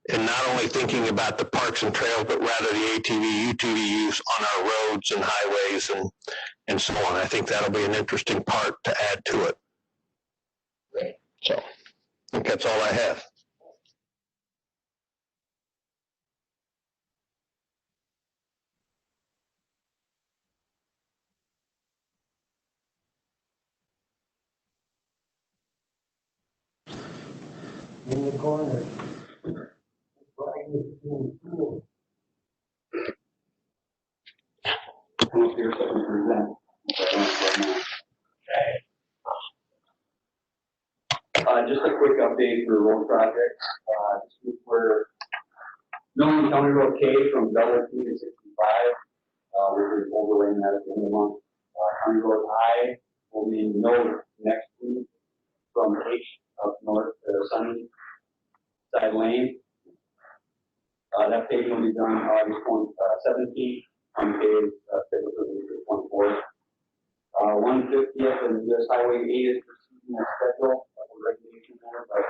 and not only thinking about the parks and trails, but rather the ATV, UTV use on our roads and highways and so on. I think that'll be an interesting part to add to it. So I think that's all I have. In the corner. Just a quick update for road projects. This week we're Milton County Road K from Bella T to 65. We're overlaying that at the end of the month. County Road I will be milled next week from H up north to Sunny Side Lane. That page will be done August 17th. On page scheduled for the 24th. 150th and US Highway 8 is proceeding as scheduled. Regulation there, but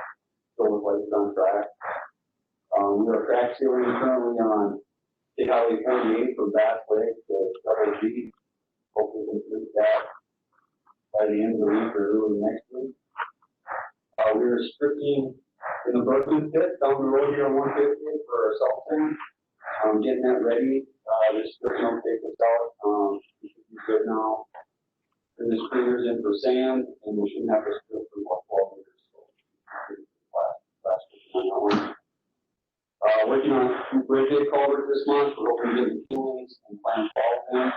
still looks like it's on track. We are crack sealing currently on State Highway 48 from Bass Lake to Double G. Hopefully complete that by the end of the week or early next week. We are stripping in the Berkman pit down the road here on 150 for our salt tank. Getting that ready. This stripping will take us out. We should be good now. And the stringers in for sand, and we shouldn't have to strip for about 12 years. Working on two bridge culverts this month. We're hoping to get the tools and plant balls in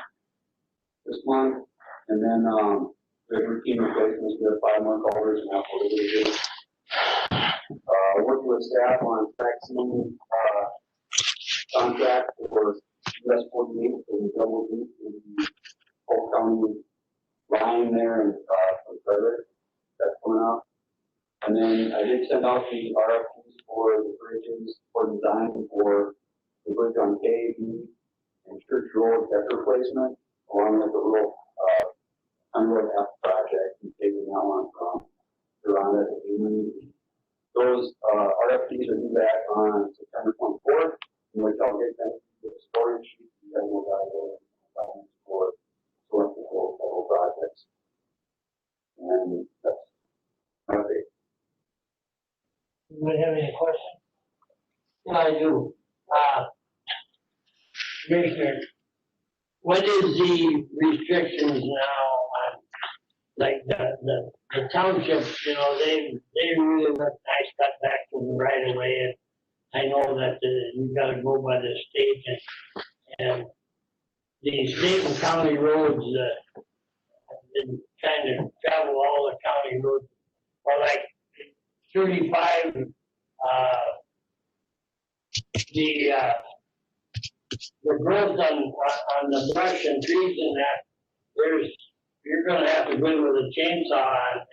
this month. And then the routine replacements, we have 5 more culverts and that's what we're doing. Working with staff on vaccine contract for US 48 and double D in the Polk County line there and from Frederick. That's coming out. And then I did send out the RFPs for the bridges for design for the bridge on K, B, and Church Road deck replacement, along with the little Unroad F project and taking that one from Duranda to Union. Those RFPs are due back on September 24th, in which I'll get them to the storage sheet and then we'll evaluate for selecting all projects. And that's my update. Anybody have any questions? Yeah, I do. Commissioner, what is the restrictions now on, like the townships, you know, they really look nice, cut back to the right of way, and I know that you gotta go by the state and the state and county roads have been trying to travel all the county roads, or like 35, the growth on the brush and trees and that, you're gonna have to go in with a chainsaw on it.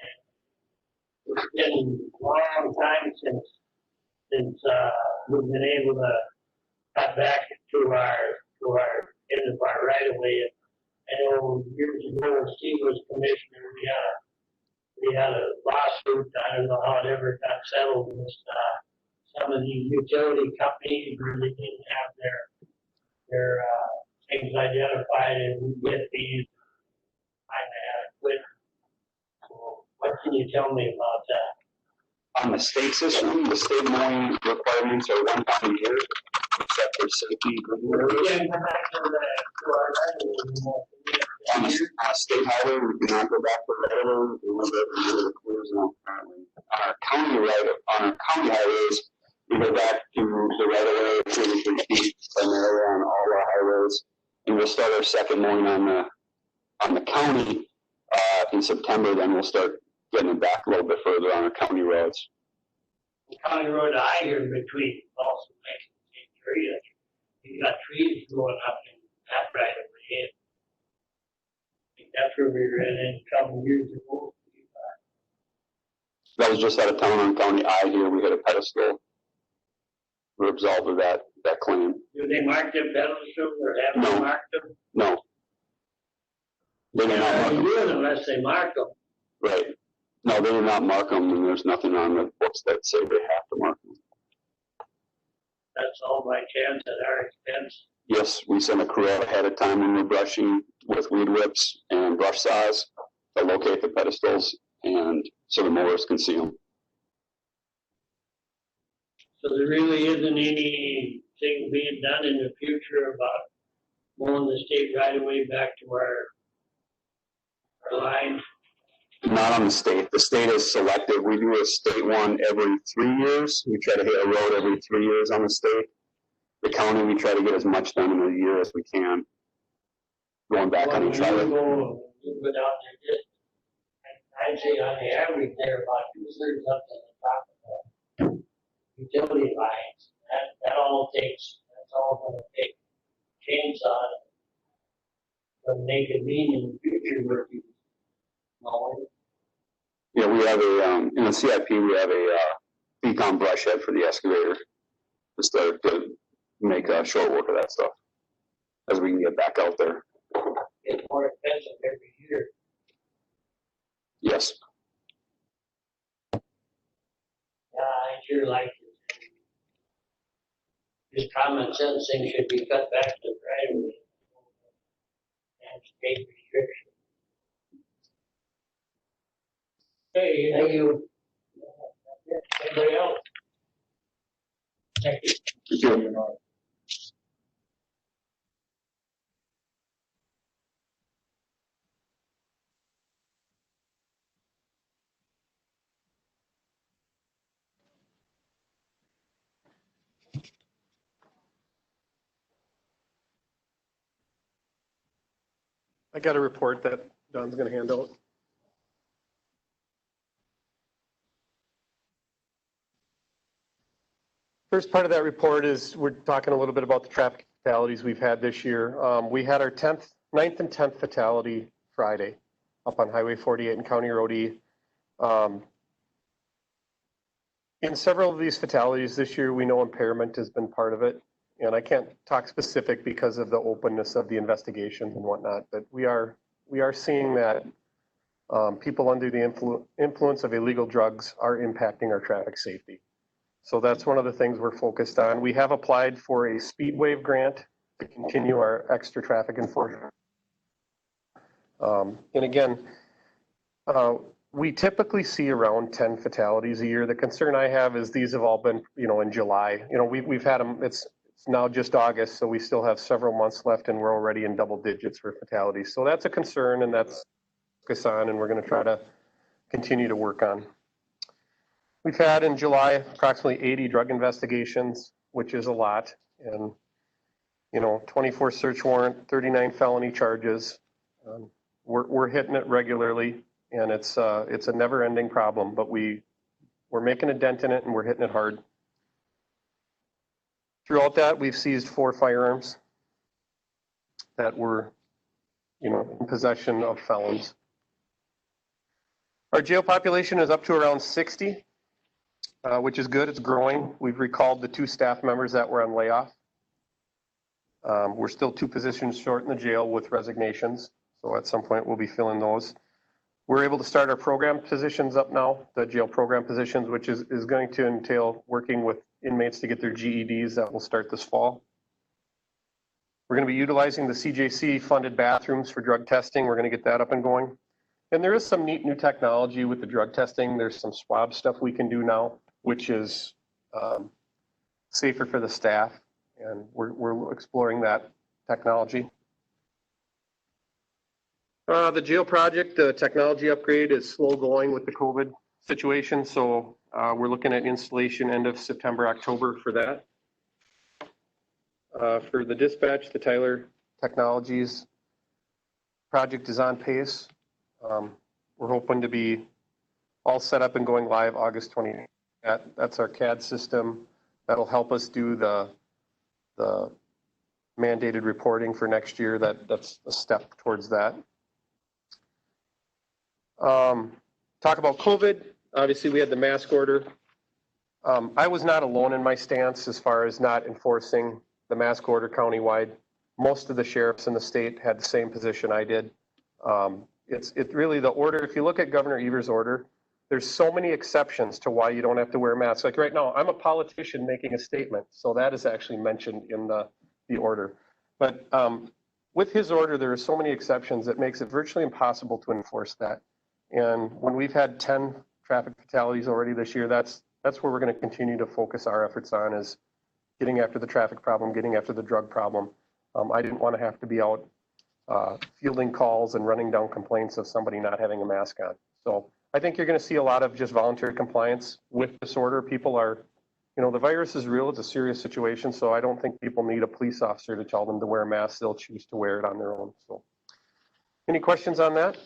It's been a long time since we've been able to cut back to our end of our right of way. I know years ago when Steve was commissioner, we had a lawsuit. I don't know how it ever got settled with some of these utility companies where they didn't have their things identified, and we get these kind of quit. So what can you tell me about that? On the state system, the state mowing requirements are 1 time a year, except for safety. We can't come back to our right. On a state highway, we do not go back to the right of way. We went back to the clear zone currently. On our county highways, we go back to the right of way 33 feet primarily on all our highways, and we'll start our second mowing on the county in September. Then we'll start getting it back a little bit further on our county roads. The county road I hear between also makes trees. You got trees growing up in that right of way. That's where we ran in a couple of years ago. That was just out of town on County I here. We hit a pedestal. We're absolved of that claim. Do they mark them pedestals or have they marked them? No. They do not mark them. Do it unless they mark them. Right. No, they do not mark them, and there's nothing on the books that say they have to mark them. that's all by chance at our expense? Yes, we send a crew out ahead of time when we're brushing with weed whips and brush saws to locate the pedestals and so the mowers can see them. So there really isn't anything being done in the future about mowing the state right away back to our line? Not on the state. The state is selective. We do a state one every 3 years. We try to hit a road every 3 years on the state. The county, we try to get as much done in a year as we can. Going back on each other. You go down there, just, I'd say on the average there, about 2/3 up to the top of the utility lines. That all takes, that's all gonna take chainsaw. But make it mean in the future where you mowing. Yeah, we have in the CIP, we have a pecan brush head for the excavator. Just to make short work of that stuff as we can get back out there. It's more expensive every year. Yes. Yeah, I sure like it. Just common sense things should be cut back to the right away. And state restriction. Hey, thank you. Anybody else? Thank you. Thank you. I got a report that Don's going to hand out. First part of that report is we're talking a little bit about the traffic fatalities we've had this year. We had our 9th and 10th fatality Friday up on Highway 48 and County Road E. In several of these fatalities this year, we know impairment has been part of it. And I can't talk specific because of the openness of the investigations and whatnot, but we are seeing that people under the influence of illegal drugs are impacting our traffic safety. So that's one of the things we're focused on. We have applied for a speed wave grant to continue our extra traffic enforcement. And again, we typically see around 10 fatalities a year. The concern I have is these have all been, in July. We've had them, it's now just August, so we still have several months left and we're already in double digits for fatalities. So that's a concern and that's focus on and we're going to try to continue to work on. We've had in July approximately 80 drug investigations, which is a lot. And, 24 search warrant, 39 felony charges. We're hitting it regularly and it's a never ending problem, but we're making a dent in it and we're hitting it hard. Throughout that, we've seized 4 firearms that were, in possession of felons. Our jail population is up to around 60, which is good. It's growing. We've recalled the 2 staff members that were on layoff. We're still 2 positions short in the jail with resignations. So at some point, we'll be filling those. We're able to start our program positions up now, the jail program positions, which is going to entail working with inmates to get their GEDs that will start this fall. We're going to be utilizing the CJC funded bathrooms for drug testing. We're going to get that up and going. And there is some neat new technology with the drug testing. There's some swab stuff we can do now, which is safer for the staff. And we're exploring that technology. The jail project, the technology upgrade is slow going with the COVID situation. So we're looking at installation end of September, October for that. For the dispatch, the Tyler Technologies project is on pace. We're hoping to be all set up and going live August 20th. That's our CAD system. That'll help us do the mandated reporting for next year. That's a step towards that. Talk about COVID. Obviously, we had the mask order. I was not alone in my stance as far as not enforcing the mask order countywide. Most of the sheriffs in the state had the same position I did. It's really the order. If you look at Governor Evers' order, there's so many exceptions to why you don't have to wear masks. Like right now, I'm a politician making a statement, so that is actually mentioned in the order. But with his order, there are so many exceptions that makes it virtually impossible to enforce that. And when we've had 10 traffic fatalities already this year, that's where we're going to continue to focus our efforts on, is getting after the traffic problem, getting after the drug problem. I didn't want to have to be out fielding calls and running down complaints of somebody not having a mask on. So I think you're going to see a lot of just voluntary compliance with this order. People are, the virus is real. It's a serious situation. So I don't think people need a police officer to tell them to wear a mask. They'll choose to wear it on their own. So any questions on that?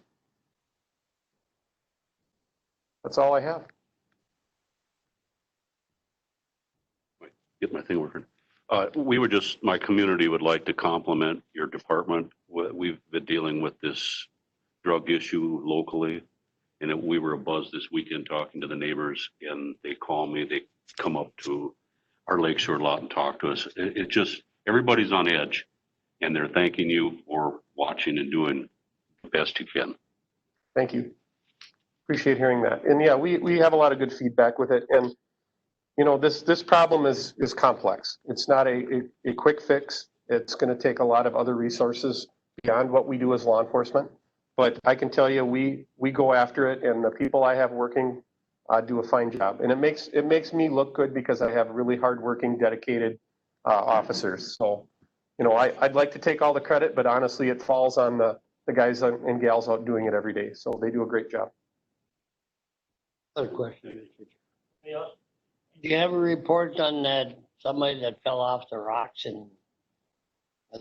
That's all I have. Get my thing working. My community would like to compliment your department. We've been dealing with this drug issue locally, and we were abuzz this weekend talking to the neighbors, and they call me, they come up to our lakeshore lot and talk to us. It just, everybody's on edge, and they're thanking you for watching and doing the best you can. Thank you. Appreciate hearing that. And yeah, we have a lot of good feedback with it. And this problem is complex. It's not a quick fix. It's going to take a lot of other resources beyond what we do as law enforcement. But I can tell you, we go after it, and the people I have working do a fine job. And it makes me look good because I have really hardworking, dedicated officers. So, I'd like to take all the credit, but honestly, it falls on the guys and gals out doing it every day. So they do a great job. Other question, Mr. Chair. Do you have a report on that, somebody that fell off the rocks in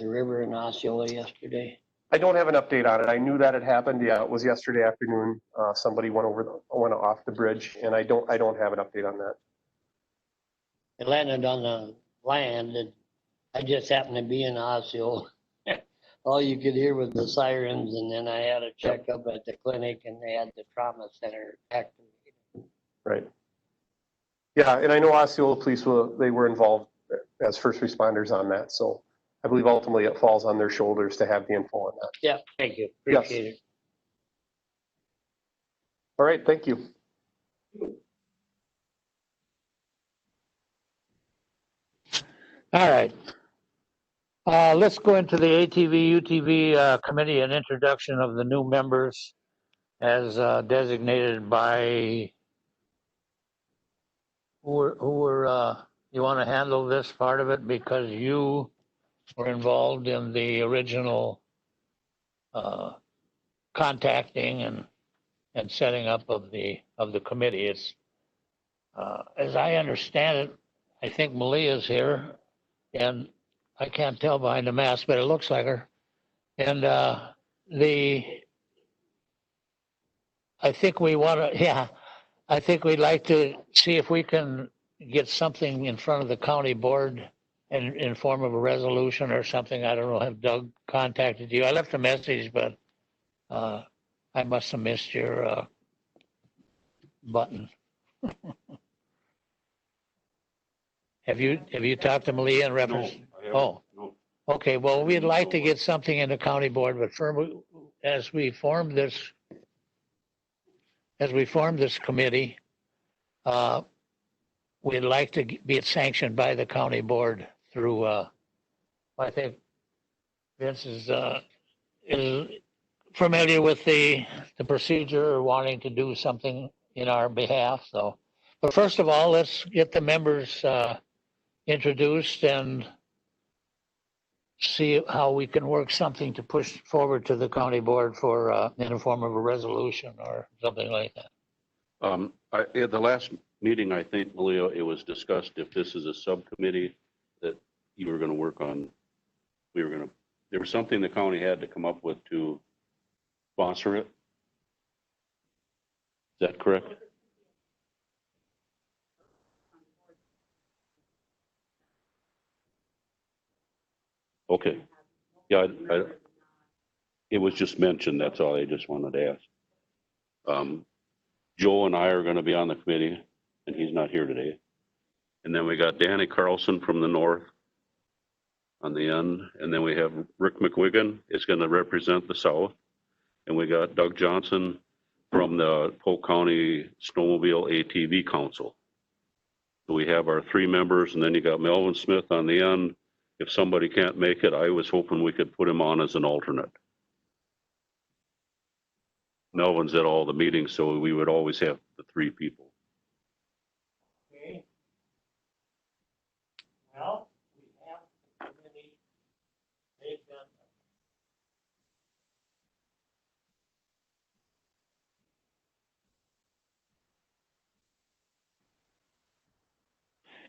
the river in Osceola yesterday? I don't have an update on it. I knew that had happened. Yeah, it was yesterday afternoon. Somebody went off the bridge, and I don't have an update on that. It landed on the land, and I just happened to be in Osceola. All you could hear was the sirens, and then I had a checkup at the clinic, and they had the trauma center activated. Right. Yeah, and I know Osceola police they were involved as first responders on that. So I believe ultimately it falls on their shoulders to have the info on that. Yeah, thank you. Appreciate it. All right, thank you. All right. Let's go into the ATV, UTV committee and introduction of the new members as designated by you want to handle this part of it because you were involved in the original contacting and setting up of the committee. It's as I understand it, I think Malia's here, and I can't tell behind the mask, but it looks like her. And I think we want to, yeah, I think we'd like to see if we can get something in front of the county board in form of a resolution or something. I don't know, have Doug contacted you? I left a message, but I must have missed your button. Have you talked to Malia in reference? No. Okay. Well, we'd like to get something in the county board, but as we form this committee, we'd like to be sanctioned by the county board through. I think Vince is familiar with the procedure, wanting to do something in our behalf. So, but first of all, let's get the members introduced and see how we can work something to push forward to the county board for in the form of a resolution or something like that. At the last meeting, I think, Malia, it was discussed if this is a subcommittee that you were going to work on. There was something the county had to come up with to sponsor it. Is that correct? Okay. Yeah, it was just mentioned. That's all I just wanted to ask. Joe and I are going to be on the committee, and he's not here today. And then we got Danny Carlson from the north on the end. And then we have Rick McWigan is going to represent the south. And we got Doug Johnson from the Polk County Snowmobile ATV Council. So we have our 3 members, and then you got Melvin Smith on the end. If somebody can't make it, I was hoping we could put him on as an alternate. Melvin's at all the meetings, so we would always have the 3 people. Okay. Well, we have the committee. They've done.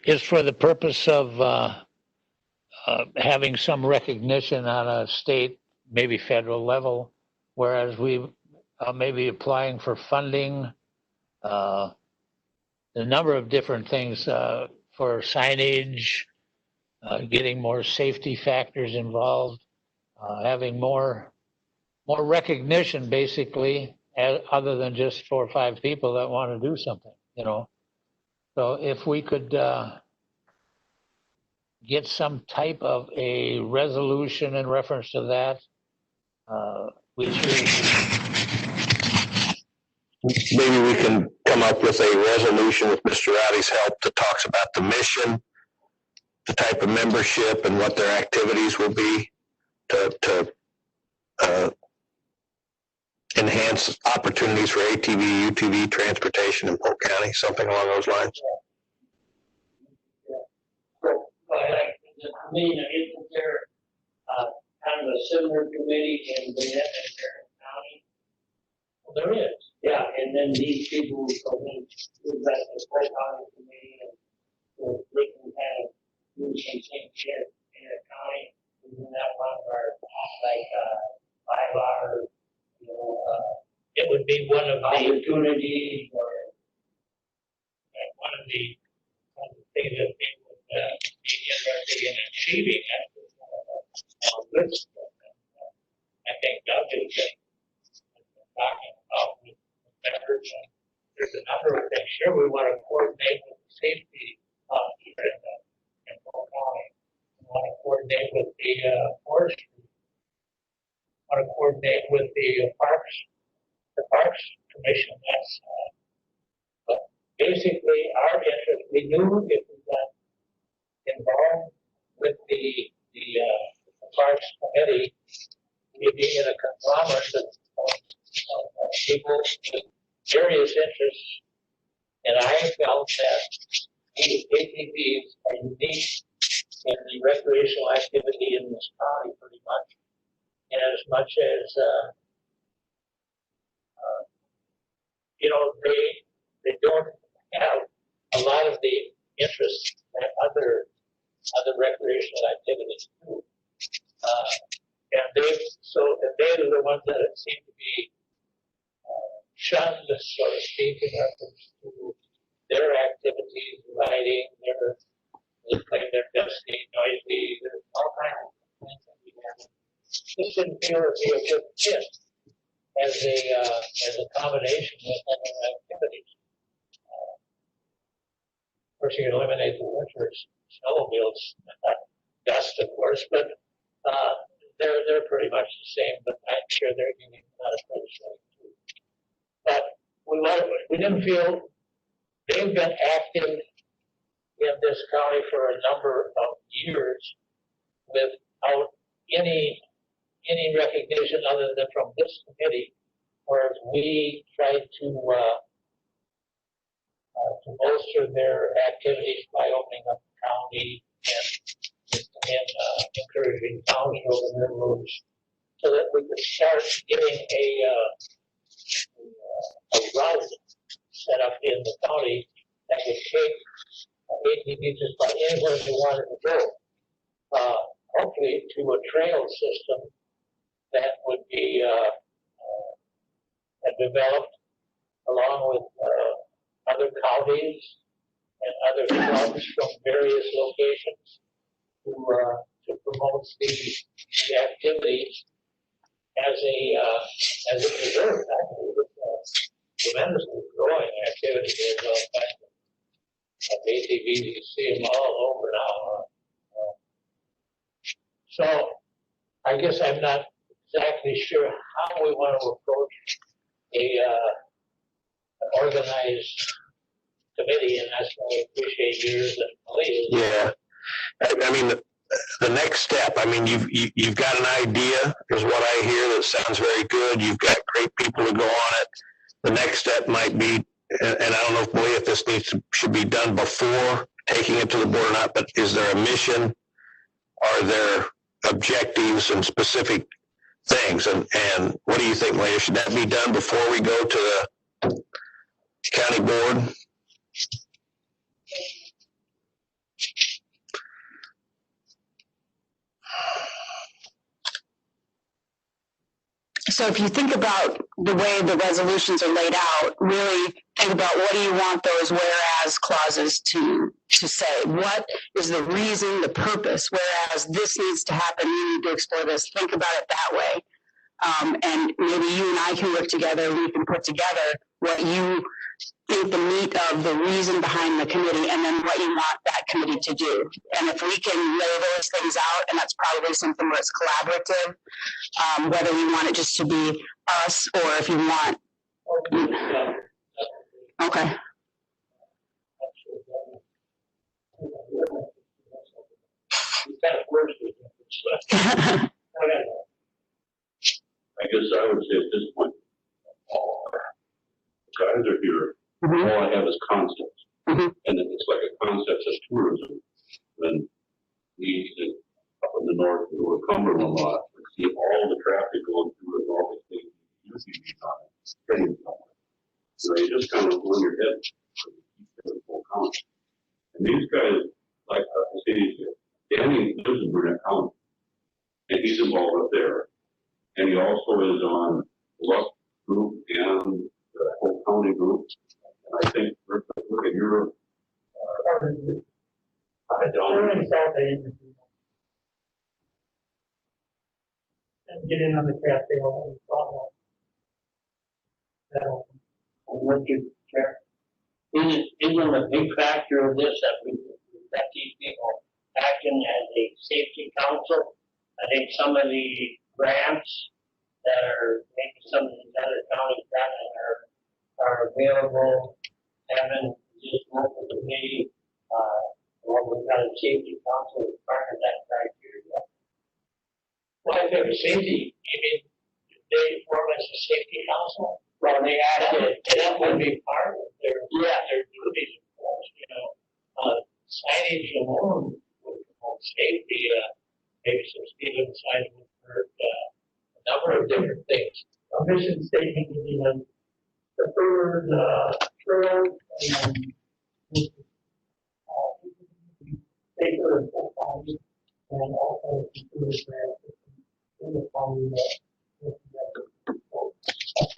Is for the purpose of having some recognition on a state, maybe federal level, whereas we may be applying for funding, a number of different things for signage, getting more safety factors involved, having more recognition, basically, other than just 4 or 5 people that want to do something, you know. So if we could get some type of a resolution in reference to that, which Maybe we can come up with a resolution with Mr. Rowdy's help that talks about the mission, the type of membership, and what their activities will be to enhance opportunities for ATV, UTV transportation in Polk County, something along those lines. I mean, isn't there kind of a similar committee in Gwinnett and Tarrant County? Well, there is. Yeah, and then these people, so we've got the Polk County committee, and so they can kind of do some things here in the county. Isn't that one of our, like, 5-hour, you know, it would be one of the opportunities, or one of the things that they would be interested in achieving at this list. I think Doug is talking about with members. There's a number of things. Sure, we want to coordinate with the safety here in Polk County. We want to coordinate with the forestry. We want to coordinate with the Parks Commission. That's but basically our interest. We knew if we got involved with the Parks Committee, we'd be in a conglomerate of people with various interests, and I felt that the ATVs are unique in the recreational activity in this county pretty much, and as much as you know, they don't have a lot of the interests that other recreational activities do. And they're the ones that seem to be shunned, so to speak, in reference to their activities, riding, they claim they're dusty, noisy, there's all kinds of things that we have. This didn't feel to be a good fit as a combination with other activities. Of course, you can eliminate the winters, snowmobiles, dust, of course, but they're pretty much the same. But I'm sure they're getting not as much too. But we didn't feel they've been active in this county for a number of years without any recognition other than from this committee, whereas we tried to bolster their activities by opening up the county and encouraging towns to open their roads, so that we could start getting a route set up in the county that would take ATVs just about anywhere they wanted to go. Hopefully to a trail system that would be developed along with other counties and other clubs from various locations to promote the activities as a preserve. It's tremendously growing activity. There's all kinds of ATVs. You see them all over now. So I guess I'm not exactly sure how we want to approach organized committee, and that's why I appreciate yours and Malia's. Yeah. I mean, the next step, I mean, you've got an idea, is what I hear, that sounds very good. You've got great people to go on it. The next step might be, and I don't know if, Malia, if this should be done before taking it to the board or not, but is there a mission? Are there objectives and specific things? And what do you think, Malia? Should that be done before we go to the county board? So if you think about the way the resolutions are laid out, really think about what do you want those whereas clauses to say? What is the reason, the purpose? Whereas this needs to happen, you need to explore this. Think about it that way. And maybe you and I can work together. We can put together what you think the meat of the reason behind the committee, and then what you want that committee to do. And if we can lay those things out, and that's probably something where it's collaborative, whether you want it just to be us or if you want. Okay. I guess I would say at this point, all our guys are here. Mhm. All I have is concepts. Mhm. And then it's like a concept of tourism. When we up in the north, we were Cumberland a lot, we see all the traffic going through and all the things usually on it, getting somewhere. So you just kind of run your head for the full count. And these guys, like I say, Danny lives in Burnett County, and he's involved up there. And he also is on the Luck group and the whole county group. And I think, look at your, I don't. And get in on the cafe or what you care. Isn't a big factor of this that we've got these people acting as a safety council? I think some of the grants that are, maybe some of these other counties that are available, having just local committee, we've got a safety council as part of that criteria. Well, if they're safety, you mean they form as a safety council? Well, they acted, that would be part of their duties, of course, signage alone would promote safety, maybe some speed limit signs would hurt, a number of different things. A mission statement would be the preferred, trail and, safer and full quality, and also include that in the quality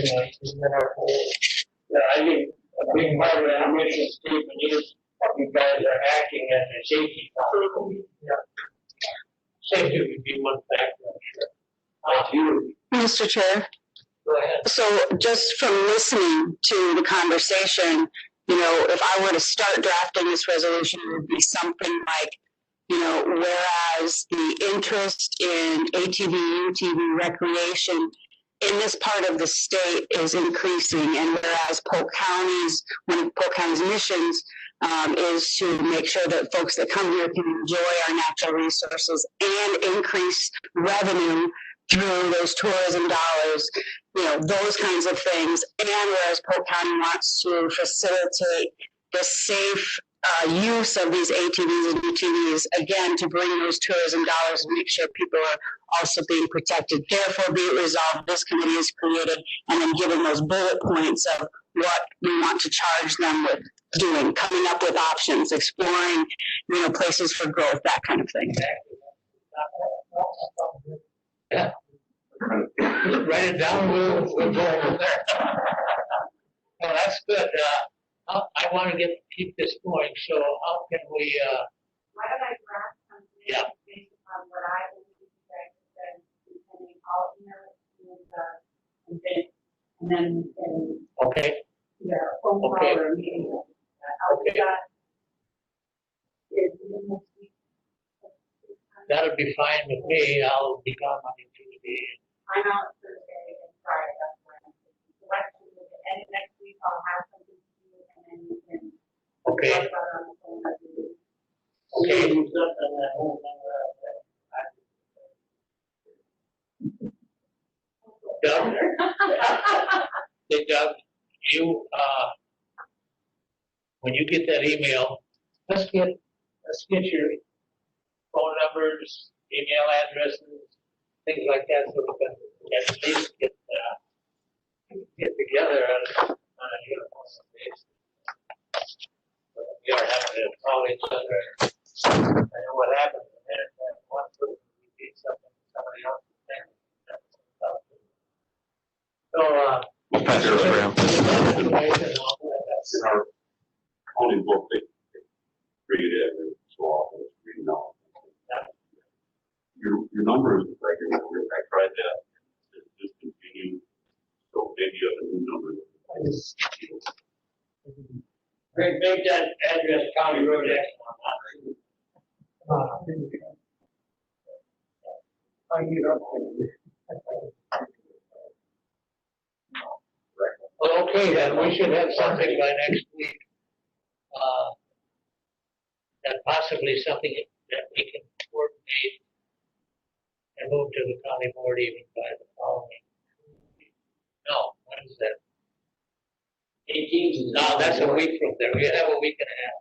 yeah, I think a big part of that mission statement is you guys are acting as a safety council. Yeah. Safety would be one factor, I'm sure. Mr. Chair. Go ahead. So just from listening to the conversation, if I were to start drafting this resolution, it would be something like, whereas the interest in ATV, UTV recreation in this part of the state is increasing, and whereas Polk County's missions is to make sure that folks that come here can enjoy our natural resources and increase revenue through those tourism dollars, those kinds of things. And whereas Polk County wants to facilitate the safe use of these ATVs and UTVs, again, to bring those tourism dollars and make sure people are also being protected. Therefore, be it resolved, this committee is created, and then given those bullet points of what we want to charge them with doing, coming up with options, exploring, places for growth, that kind of thing. Yeah. Write it down, we'll go over there. Well, that's good. I want to keep this going, so how can we, Why don't I draft something Yeah. based upon what I believe you guys have said, depending all, and then, okay, phone call Okay. or a meeting. How we Okay. got is next week. that'll be fine with me. I'll be gone Monday, Tuesday. I'm out Thursday and Friday, that's when I'm election, and next week I'll have some Okay. talk about it on the phone, I can do. Okay. Do something that won't, Doug? Hey, Doug, you, when you get that email, let's get your phone numbers, email addresses, things like that, so we can at least get together on a uniform basis. We are having to call each other. I know what happens when there's one person repeats something, somebody else is saying. So, We'll pass those around. In our county book, they read it every so often, it's reading all. Your number is regular, I tried that, it's discontinued, so maybe you have a new number. make that address County Road X. Well, okay, then we should have something by next week. And possibly something that we can coordinate and move to the county board even by the following. No, when is that? 18th. No, that's a week from there. We have a week and a half.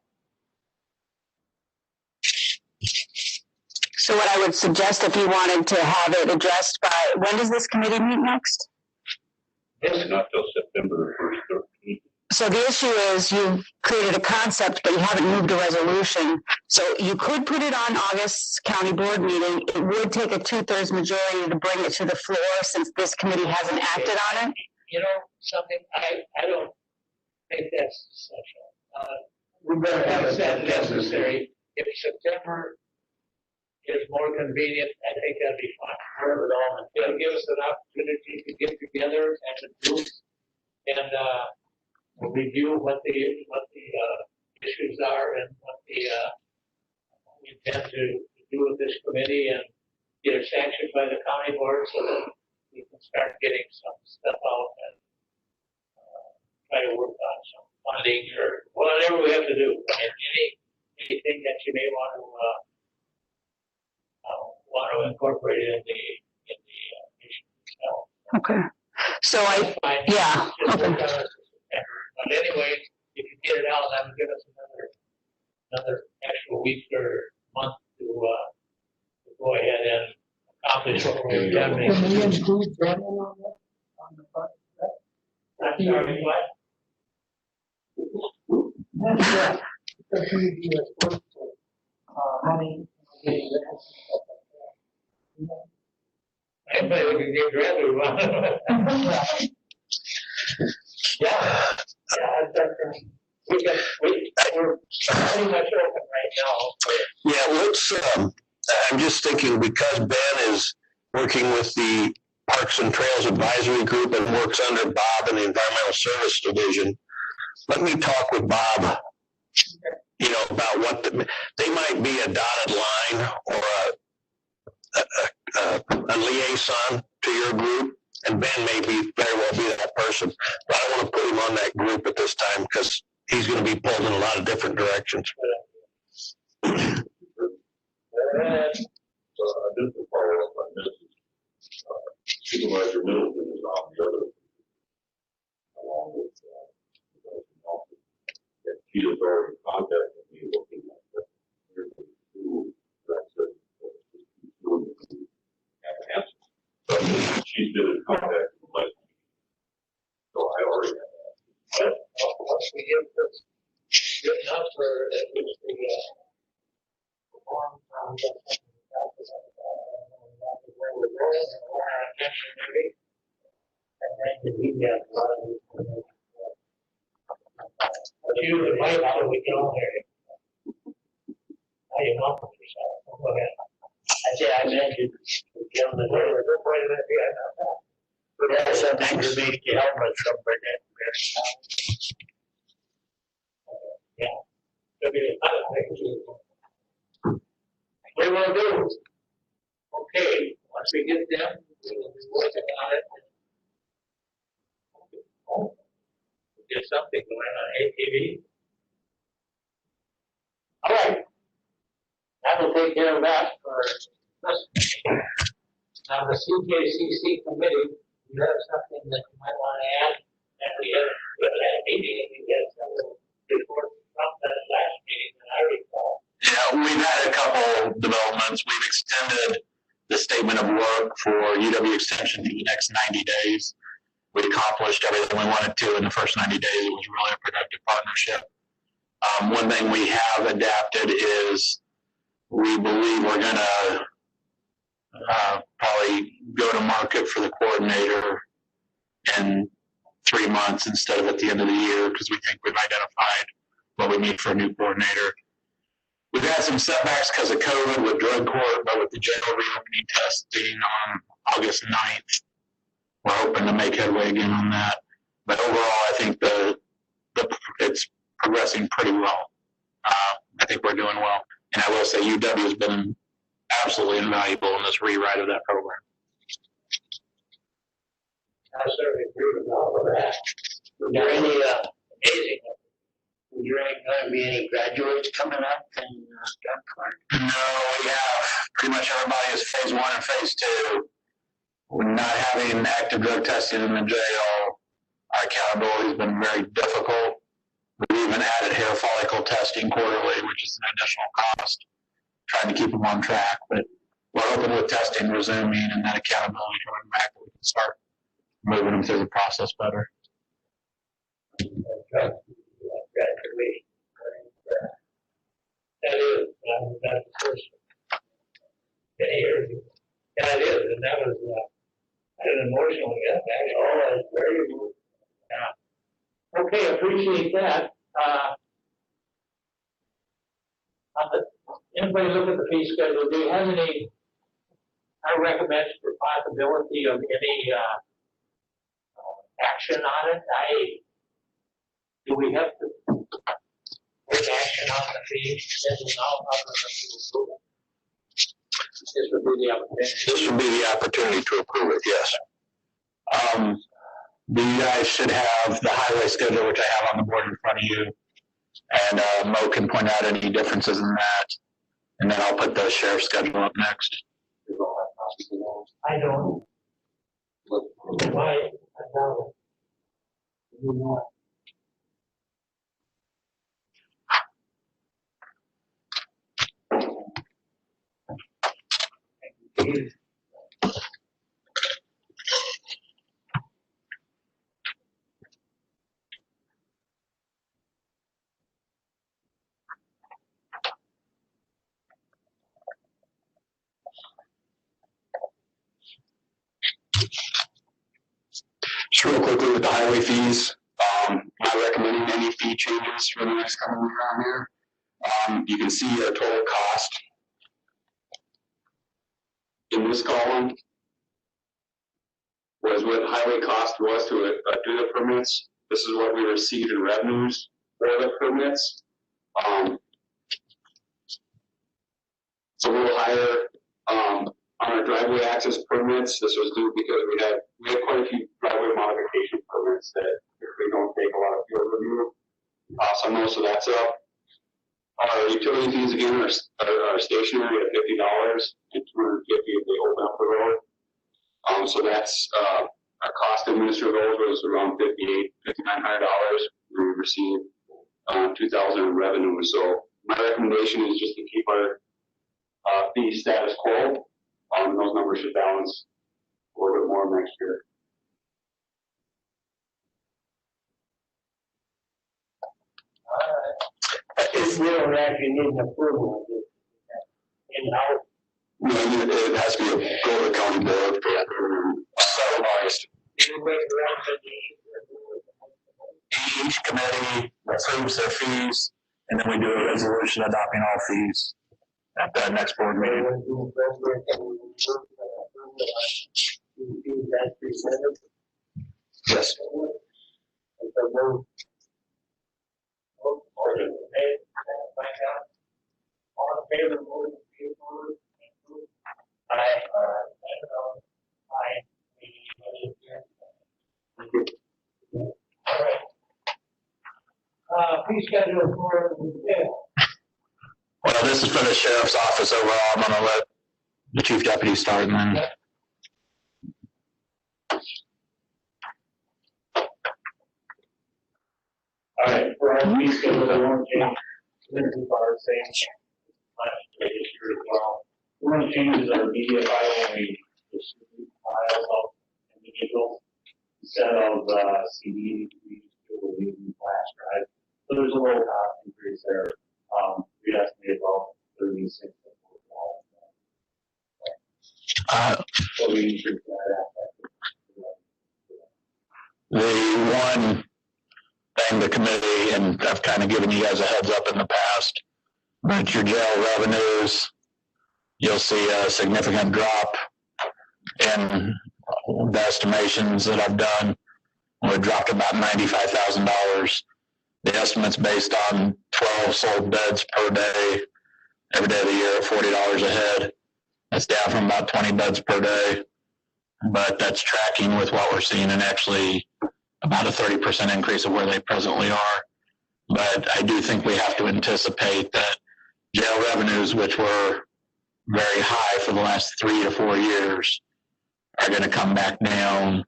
So what I would suggest, if you wanted to have it addressed by, when does this committee meet next? It's not till September 1st, 13th. So the issue is you've created a concept, but you haven't moved a resolution. So you could put it on August's county board meeting. It would take a 2/3 majority to bring it to the floor since this committee hasn't acted on it. You know, something, I don't think that's essential. We better have It's it. not necessary. If September is more convenient, I think that'd be fine. It'll give us an opportunity to get together as a group and, review what the issues are and what we intend to do with this committee and get it sanctioned by the county board so that we can start getting some stuff out and try to work on some funding or whatever we have to do. And anything that you may want to incorporate in the issue itself. Okay. So That's fine. yeah, Just okay. work on it. But anyway, if you get it out, that would give us another extra week or month to go ahead and accomplish what we're intending. Can we include Brandon on that, on the front? I'm sorry, what? Yeah. Because we do a work for, money, getting grants and stuff like that. Anybody who can get grants, we want. Yeah, we're pretty much open right now. Yeah, let's, I'm just thinking because Ben is working with the Parks and Trails Advisory Group and works under Bob in the Environmental Service Division, let me talk with Bob, you know, about what they might be a dotted line or a liaison to your group. And Ben may be very well be that person, but I don't want to put him on that group at this time because he's going to be pulled in a lot of different directions. And, I did follow up on this. Supervisor Middleton is on the other, along with, he has already contacted me looking at that. Here's the two that said, so she's been in contact with my, so I already have that. Once we get this written up for the form from where we're going and where our attention may be. And then the details. Use the mic so we can all hear you. How you want for yourself? Go ahead. I mentioned, give them the number. But that's something to make the helmet somewhere that. Yeah. There'll be a lot of things we will do. Okay, once we get them, we'll be working on it. We'll get something going on ATV. All right. That'll take care of that for this. Now, the CJCC committee, you have something that you might want to add? And we had a meeting, and we had some reports from that last meeting that I recall. Yeah, we've had a couple developments. We've extended the statement of work for UW Extension for the next 90 days. We accomplished everything we wanted to in the first 90 days. It was really a productive partnership. One thing we have adapted is we believe we're going to probably go to market for the coordinator in 3 months instead of at the end of the year, because we think we've identified what we need for a new coordinator. We've had some setbacks because of COVID with drug court, but with the jail reopening testing on August 9th, we're hoping to make headway again on that. But overall, I think it's progressing pretty well. I think we're doing well. And I will say UW has been absolutely invaluable in this rewrite of that program. I certainly agree with all of that. Were there any amazing? Were there going to be any graduates coming up in drug court? No, we have pretty much everybody is phase 1 and phase 2. We're not having active drug testing in the jail. Our accountability has been very difficult. We've even added hair follicle testing quarterly, which is an additional cost, trying to keep them on track. But we're hoping with testing resuming and that accountability coming back, we can start moving them through the process better. Graduating. That is, that's the first many years ago. Yeah, it is, and that was an emotional impact. Oh, that's very moving. Yeah. Okay, appreciate that. Anybody look at the fee schedule? Do you have any? I recommend for possibility of any action on it. Do we have to take action on the fee schedule now? This would be the opportunity. This would be the opportunity to approve it, yes. You guys should have the highway schedule, which I have on the board in front of you. And Mo can point out any differences in that. And then I'll put the sheriff's schedule up next. I don't. Why? I don't. You know. Just real quickly with the highway fees, not recommending any fee changes for the next coming year on here. You can see our total cost in this column was what highway cost was to do the permits. This is what we received in revenues for the permits. It's a little higher on our driveway access permits. This was due because we had quite a few driveway modification permits that we don't take a lot of field review. So most of that's up. Our utility fees again are stationary at $50 and $250 if they open up the road. So that's our cost to administer those was around $5,900. We received $2,000 in revenue. So my recommendation is just to keep our fee status quo. Those numbers should balance a little bit more next year. If we don't actually need an approval of it in-house. No, it has to be a go to the county board for August. Each committee approves their fees, and then we do a resolution adopting all fees at the next board meeting. Yes. All in favor of motion to approve? Aye. All right. Fee schedule for the jail. for the sheriff's office overall, I'm gonna let the chief deputy start and then. All right, for our fee schedule, we want to change, this is our same last year as well. We want to change our media file when we distribute files of individuals instead of CD, we do a new flash drive. So there's a little cost increase there. We estimate about 36. So we increase that. The one thing the committee, and I've kind of given you guys a heads up in the past, but your jail revenues, you'll see a significant drop in the estimations that I've done. We dropped about $95,000. The estimate's based on 12 sold beds per day, every day of the year at $40 a head. That's down from about 20 beds per day, but that's tracking with what we're seeing and actually about a 30% increase of where they presently are. But I do think we have to anticipate that jail revenues, which were very high for the last 3 to 4 years, are going to come back down,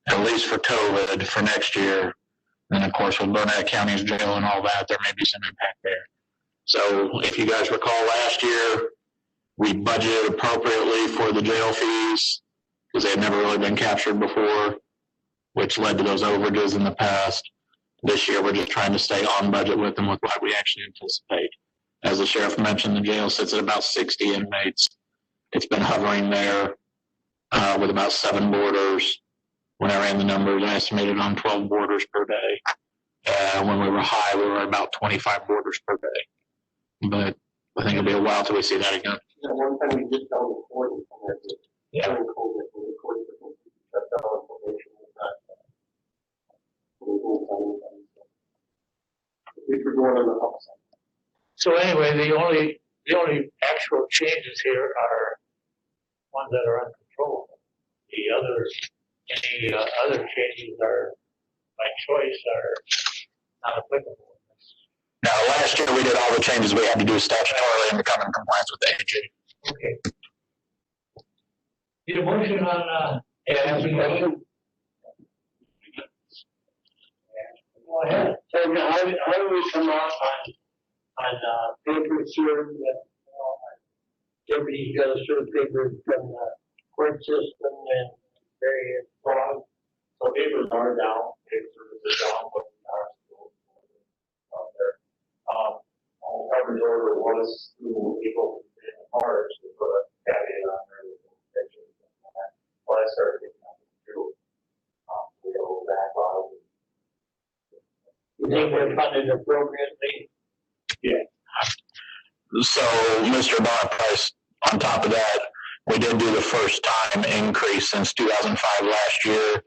at least for COVID, for next year. And of course, with Burnett County's jail and all that, there may be some impact there. So if you guys recall last year, we budgeted appropriately for the jail fees because they had never really been captured before, which led to those overages in the past. This year, we're just trying to stay on budget with them with what we actually anticipate. As the sheriff mentioned, the jail sits at about 60 inmates. It's been hovering there with about 7 boarders. When I ran the numbers, I estimated on 12 boarders per day. When we were high, we were about 25 boarders per day. But I think it'll be a while till we see that again. Yeah, one time we just found the 40. Yeah. So anyway, the only actual changes here are ones that are uncontrollable. The others, any other changes are by choice are not applicable. Now, last year we did all the changes we had to do statutorily and become in compliance with the AG. Okay. Need a motion on, Go ahead. So how do we come out on papers here that, deputies got a certain paper from the court system and various laws? So papers are down, papers are down, but we are still out there. Coverage order was through April and March, to put a caveat on there with restrictions and that. But I started getting that through. We go backlog. You think we're funded appropriately? Yeah. So, Mr. Bonprice, on top of that, we did do the first time increase since 2005 last year,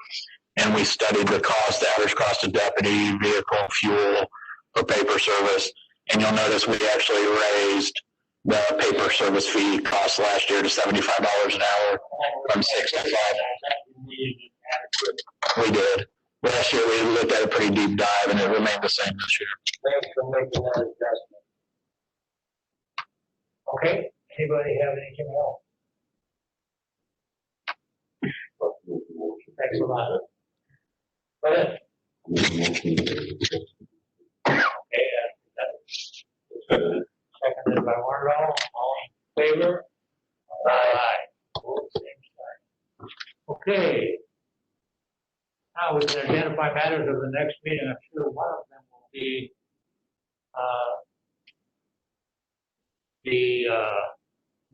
and we studied the cost, the average cost of deputy, vehicle, fuel, for paper service. And you'll notice we actually raised the paper service fee cost last year to $75 an hour from 65. We did. Last year we looked at a pretty deep dive and it remained the same this year. Thanks for making that adjustment. Okay, anybody have anything else? Thanks a lot. Go ahead. Okay, seconded by Warnall, all in favor? Aye. Same sign. Okay. Now we can identify matters of the next meeting. I'm sure one of them will be the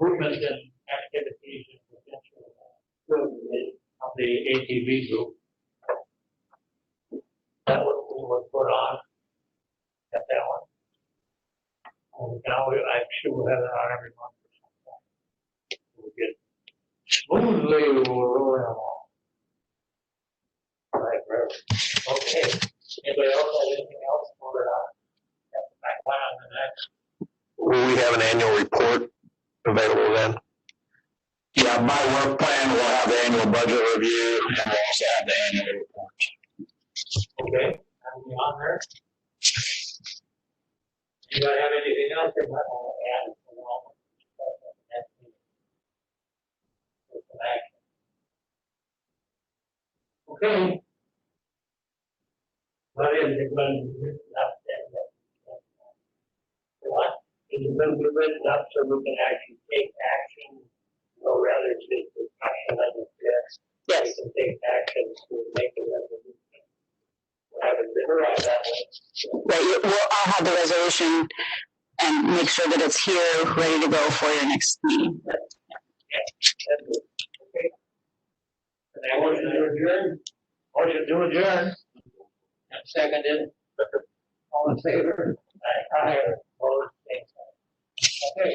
movement and activities and potential of the ATV group. That would put on at that one. And now I'm sure we'll have it on every month or something. We'll get smoothly, we'll roll it along. All right, okay. Anybody else have anything else for back on the next? Will we have an annual report available then? Yeah, my work plan will have the annual budget review and we'll also have the annual report. Okay, anything on there? Anybody have anything else they might want to add? all. With some action. Okay. What is it going to be written up then? What? Is it going to be written up so we can actually take action, or rather it's just discussion of the text? Yes. We can take action to make a resolution. Have it written right that way. Right, I'll have the resolution and make sure that it's here, ready to go for your next meeting. Okay. And I motion to adjourn. Motion to adjourn. Seconded. All in favor? Aye. Opposed? Same sign. Okay.